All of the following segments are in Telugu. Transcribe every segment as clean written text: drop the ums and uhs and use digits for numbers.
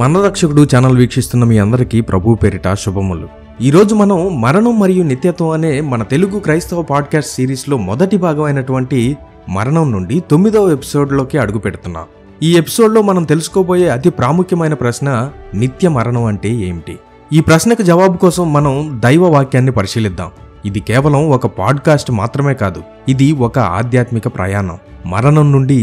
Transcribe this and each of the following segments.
మనరక్షకుడు ఛానల్ వీక్షిస్తున్న మీ అందరికీ ప్రభు పేరిట శుభములు. ఈరోజు మనం మరణం మరియు నిత్యత్వం అనే మన తెలుగు క్రైస్తవ పాడ్కాస్ట్ సిరీస్లో మొదటి భాగమైనటువంటి మరణం నుండి 9వ ఎపిసోడ్లోకి అడుగు పెడుతున్నాం. ఈ ఎపిసోడ్లో మనం తెలుసుకోబోయే అతి ప్రాముఖ్యమైన ప్రశ్న, నిత్య మరణం అంటే ఏమిటి? ఈ ప్రశ్నకు జవాబు కోసం మనం దైవ వాక్యాన్ని పరిశీలిద్దాం. ఇది కేవలం ఒక పాడ్కాస్ట్ మాత్రమే కాదు, ఇది ఒక ఆధ్యాత్మిక ప్రయాణం, మరణం నుండి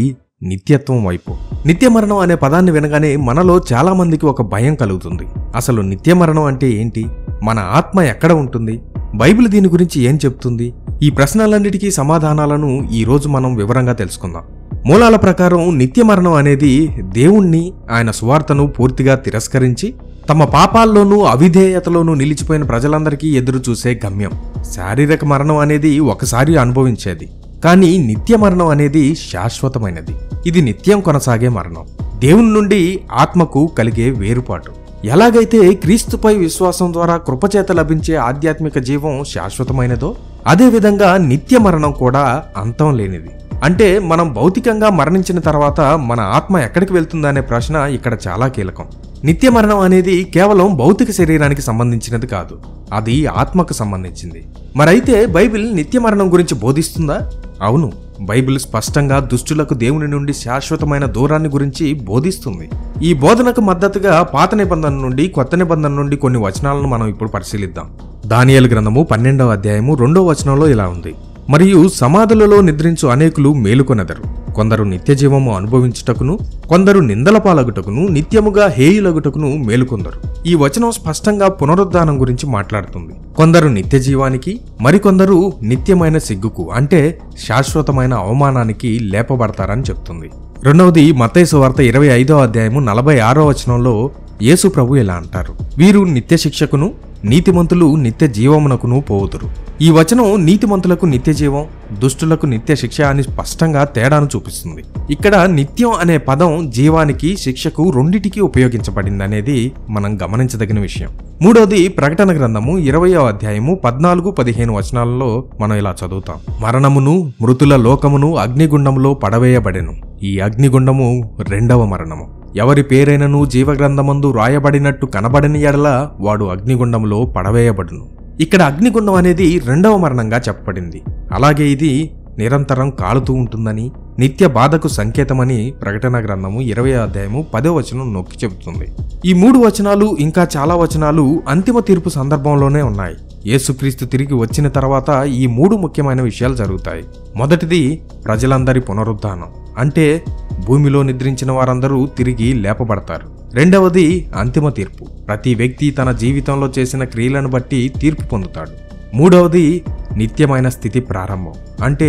నిత్యత్వం వైపు. నిత్య మరణం అనే పదాన్ని వినగానే మనలో చాలా మందికి ఒక భయం కలుగుతుంది. అసలు నిత్య మరణం అంటే ఏంటి? మన ఆత్మ ఎక్కడ ఉంటుంది? బైబిల్ దీని గురించి ఏం చెప్తుంది? ఈ ప్రశ్నలన్నిటికీ సమాధానాలను ఈరోజు మనం వివరంగా తెలుసుకుందాం. మూలాల ప్రకారం నిత్య మరణం అనేది దేవుణ్ణి, ఆయన సువార్తను పూర్తిగా తిరస్కరించి తమ పాపాల్లోనూ అవిధేయతలోనూ నిలిచిపోయిన ప్రజలందరికీ ఎదురు చూసే గమ్యం. శారీరక మరణం అనేది ఒకసారి అనుభవించేది, కానీ నిత్య మరణం అనేది శాశ్వతమైనది. ఇది నిత్యం కొనసాగే మరణం, దేవుని నుండి ఆత్మకు కలిగే వేరుపాటు. ఎలాగైతే క్రీస్తుపై విశ్వాసం ద్వారా కృపచేత లభించే ఆధ్యాత్మిక జీవం శాశ్వతమైనదో, అదేవిధంగా నిత్య మరణం కూడా అంతం లేనిది. అంటే మనం భౌతికంగా మరణించిన తర్వాత మన ఆత్మ ఎక్కడికి వెళ్తుందనే ప్రశ్న ఇక్కడ చాలా కీలకం. నిత్య మరణం అనేది కేవలం భౌతిక శరీరానికి సంబంధించినది కాదు, అది ఆత్మకు సంబంధించింది. మరైతే బైబిల్ నిత్య మరణం గురించి బోధిస్తుందా? అవును, బైబిల్ స్పష్టంగా దుష్టులకు దేవుని నుండి శాశ్వతమైన దూరాన్ని గురించి బోధిస్తుంది. ఈ బోధనకు మద్దతుగా పాత నిబంధన నుండి కొత్త నిబంధన నుండి కొన్ని వచనాలను మనం ఇప్పుడు పరిశీలిద్దాం. దానియేలు గ్రంథము 12వ అధ్యాయము 2వ వచనంలో ఇలా ఉంది: మరియు సమాధులలో నిద్రించు అనేకులు మేలుకొనెదరు, కొందరు నిత్య జీవము అనుభవించుటకును, కొందరు నిందల పాలగుటకును, నిత్యముగా హేయులగుటకును మేలుకొందరు. ఈ వచనం స్పష్టంగా పునరుద్ధానం గురించి మాట్లాడుతుంది. కొందరు నిత్య జీవానికి, మరికొందరు నిత్యమైన సిగ్గుకు, అంటే శాశ్వతమైన అవమానానికి లేపబడతారని చెప్తుంది. రెండవది మత్తయి సువార్త 25వ అధ్యాయము 46వ వచనంలో యేసు ప్రభు ఇలా అంటారు: వీరు నిత్య శిక్షకును, నీతిమంతులు నిత్య జీవమునకును పోవుదురు. ఈ వచనం నీతిమంతులకు నిత్య జీవం, దుష్టులకు నిత్య శిక్ష అని స్పష్టంగా తేడాను చూపిస్తుంది. ఇక్కడ నిత్యం అనే పదం జీవానికి, శిక్షకు రెండిటికి ఉపయోగించబడింది అనేది మనం గమనించదగిన విషయం. మూడవది ప్రకటన గ్రంథము 20వ అధ్యాయము 14-15 వచనాలలో మనం ఇలా చదువుతాం: మరణమును, మృతుల లోకమును అగ్నిగుండములో పడవేయబడెను. ఈ అగ్నిగుండము రెండవ మరణము. ఎవరి పేరైనను జీవగ్రంథమందు రాయబడినట్టు కనబడని ఎడల వాడు అగ్నిగుండంలో పడవేయబడును. ఇక్కడ అగ్నిగుండం అనేది రెండవ మరణంగా చెప్పబడింది. అలాగే ఇది నిరంతరం కాలుతూ ఉంటుందని, నిత్య బాధకు సంకేతమని ప్రకటన గ్రంథము 20వ అధ్యాయము 10వ వచనం నొక్కి చెబుతుంది. ఈ 3 వచనాలు ఇంకా చాలా వచనాలు అంతిమ తీర్పు సందర్భంలోనే ఉన్నాయి. యేసుక్రీస్తు తిరిగి వచ్చిన తర్వాత ఈ 3 ముఖ్యమైన విషయాలు జరుగుతాయి. మొదటిది ప్రజలందరి పునరుద్ధానం, అంటే భూమిలో నిద్రించిన వారందరూ తిరిగి లేపబడతారు. రెండవది అంతిమ తీర్పు, ప్రతి వ్యక్తి తన జీవితంలో చేసిన క్రియలను బట్టి తీర్పు పొందుతాడు. మూడవది నిత్యమైన స్థితి ప్రారంభం, అంటే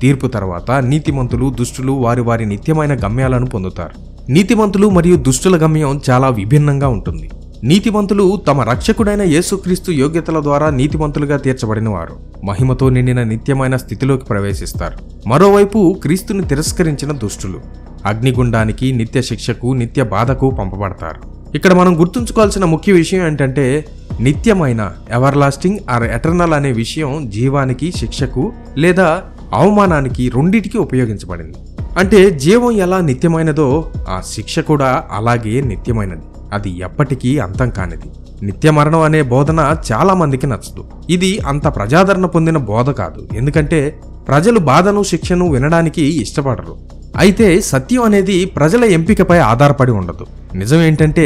తీర్పు తర్వాత నీతిమంతులు, దుష్టులు వారి వారి నిత్యమైన గమ్యాలను పొందుతారు. నీతిమంతులు మరియు దుష్టుల గమ్యం చాలా విభిన్నంగా ఉంటుంది. నీతిమంతులు తమ రక్షకుడైన యేసుక్రీస్తు యోగ్యతల ద్వారా నీతిమంతులుగా తీర్చబడిన వారు మహిమతో నిండిన నిత్యమైన స్థితిలోకి ప్రవేశిస్తారు. మరోవైపు క్రీస్తుని తిరస్కరించిన దుష్టులు అగ్నిగుండానికి, నిత్య శిక్షకు, నిత్య బాధకు పంపబడతారు. ఇక్కడ మనం గుర్తుంచుకోవాల్సిన ముఖ్య విషయం ఏంటంటే, నిత్యమైన ఎవర్ లాస్టింగ్ ఆర్ ఎటర్నల్ అనే విషయం జీవానికి, శిక్షకు లేదా అవమానానికి రెండిటికి ఉపయోగించబడింది. అంటే జీవం ఎలా నిత్యమైనదో ఆ శిక్ష కూడా అలాగే నిత్యమైనది, అది ఎప్పటికీ అంతం కానిది. నిత్య మరణం అనే బోధన చాలా మందికి నచ్చదు. ఇది అంత ప్రజాదరణ పొందిన బోధ కాదు, ఎందుకంటే ప్రజలు బాధను, శిక్షను వినడానికి ఇష్టపడరు. అయితే సత్యం అనేది ప్రజల ఎంపికపై ఆధారపడి ఉండదు. నిజం ఏంటంటే,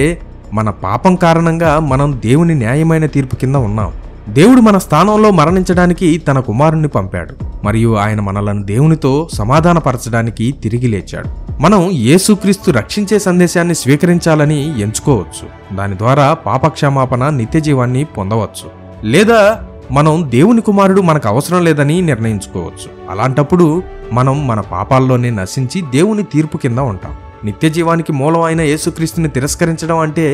మన పాపం కారణంగా మనం దేవుని న్యాయమైన తీర్పు కింద ఉన్నాం. దేవుడు మన స్థానంలో మరణించడానికి తన కుమారుణ్ణి పంపాడు, మరియు ఆయన మనలను దేవునితో సమాధానపరచడానికి తిరిగి లేచాడు. మనం యేసుక్రీస్తు రక్షించే సందేశాన్ని స్వీకరించాలని ఎంచుకోవచ్చు. దాని ద్వారా పాపక్షమాపణ, నిత్య జీవాన్ని పొందవచ్చు. లేదా మనం దేవుని కుమారుడు మనకు అవసరం లేదని నిర్ణయించుకోవచ్చు. అలాంటప్పుడు మనం మన పాపాల్లోనే నశించి దేవుని తీర్పు కింద ఉంటాం. నిత్య జీవానికి మూలం అయిన యేసుక్రీస్తుని తిరస్కరించడం అంటే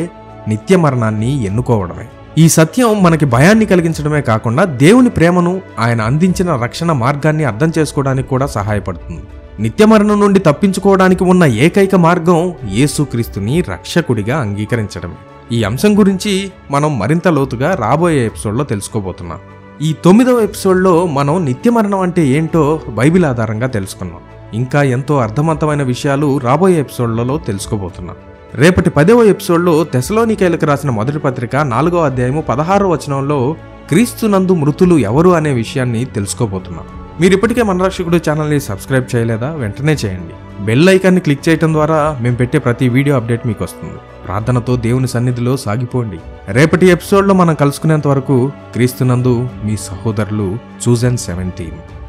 నిత్య మరణాన్ని ఎన్నుకోవడమే. ఈ సత్యం మనకి భయాన్ని కలిగించడమే కాకుండా దేవుని ప్రేమను, ఆయన అందించిన రక్షణ మార్గాన్ని అర్థం చేసుకోవడానికి కూడా సహాయపడుతుంది. నిత్య మరణం నుండి తప్పించుకోవడానికి ఉన్న ఏకైక మార్గం యేసుక్రీస్తుని రక్షకుడిగా అంగీకరించడమే. ఈ అంశం గురించి మనం మరింత లోతుగా రాబోయే ఎపిసోడ్లో తెలుసుకోబోతున్నాం. ఈ 9వ ఎపిసోడ్లో మనం నిత్య మరణం అంటే ఏంటో బైబిల్ ఆధారంగా తెలుసుకున్నాం. ఇంకా ఎంతో అర్థవంతమైన విషయాలు రాబోయే ఎపిసోడ్లలో తెలుసుకోబోతున్నాం. రేపటి 10వ ఎపిసోడ్లో తెస్సలోనికైలకు రాసిన మొదటి పత్రిక 4వ అధ్యాయము 16వ వచనంలో క్రీస్తునందు మృతులు ఎవరు అనే విషయాన్ని తెలుసుకోబోతున్నాం. మీరు ఇప్పటికే మన రక్షకుడు ఛానల్ని సబ్స్క్రైబ్ చేయలేదా? వెంటనే చేయండి. బెల్ ఐకాన్ని క్లిక్ చేయడం ద్వారా మేము పెట్టే ప్రతి వీడియో అప్డేట్ మీకు వస్తుంది. ప్రార్థనతో దేవుని సన్నిధిలో సాగిపోండి. రేపటి ఎపిసోడ్లో మనం కలుసుకునేంత వరకు క్రీస్తునందు మీ సహోదరులు చూజన్ 17.